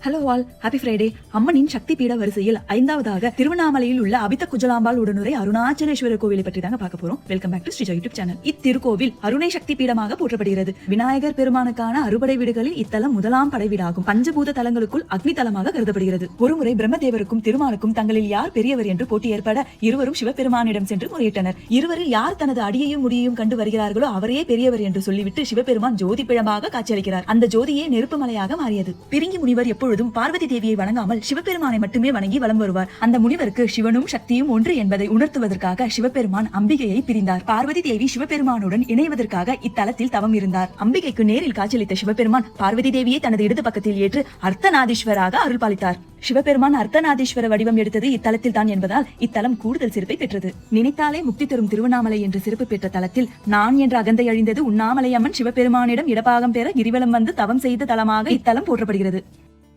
Hello all, happy Friday. அம்மனின் சக்தி பீட வரிசையில் 5வதாக திருவண்ணாமலையில் உள்ள அபித்த குஜலாம்பாள் உடனுரை அருணாச்சலேஸ்வரர் கோவிலை பற்றி தாங்க பார்க்க போறோம். Welcome back to Sreeja YouTube channel. இத்திருக்கோவில் அருணை சக்தி பீடமாக போற்றப்படுகிறது. விநாயகர் பெருமானுக்கான அறுபடை வீடுகளில் இத்தலம் முதலாம் படை வீடாகும். பஞ்சபூத தலங்களுக்குள் அக்னி தலமாக கருதப்படுகிறது. ஒருமுறை பிரம்மதேவருக்கும் திருமாலுக்கும் தங்களில் யார் பெரியவர் என்று போட்டி ஏற்பட இருவரும் சிவபெருமானிடம் சென்று முறையிட்டனர். இருவரில் யார் தனது அடியையும் முடியையும் கண்டு வருகிறார்களோ அவரே பெரியவர் என்று சொல்லிவிட்டு சிவபெருமான் ஜோதி பிழமாக காட்சியளிக்கிறார். அந்த ஜோதியே நெருப்பு மலையாக மாறியது. பிரிங்கி முனிவர் எப்பொழுதும் பார்வதி தேவியை வணங்காமல் சிவபெருமானை மட்டுமே வணங்கி வலம் வருவார். அந்த முனிவருக்கு சிவனும் சக்தியும் ஒன்று என்பதை உணர்த்துவதற்காக சிவபெருமான் அம்பிகையை பிரிந்தார். பார்வதி தேவி சிவபெருமானுடன் இணைவதற்காக இத்தலத்தில் தவம் இருந்தார். அம்பிகைக்கு நேரில் காட்சியளித்த சிவபெருமான் பார்வதி தேவியை தனது இடது பக்கத்தில் ஏற்று அர்த்தநாதீஸ்வராக அருள் பாலித்தார். சிவபெருமான் அர்த்தநாதீஸ்வர வடிவம் எடுத்தது இத்தலத்தில் தான் என்பதால் இத்தலம் கூடுதல் சிறப்பை பெற்றது. நினைத்தாலே முக்தி தரும் திருவண்ணாமலை என்று சிறப்பு பெற்ற தலத்தில் நான் என்ற அகந்தை அழிந்தது உண்ணாமலை அம்மன் சிவபெருமானிடம் இடபாகம் பெற கிரிவலம் வந்து தவம் செய்த தலமாக இத்தலம் போற்றப்படுகிறது.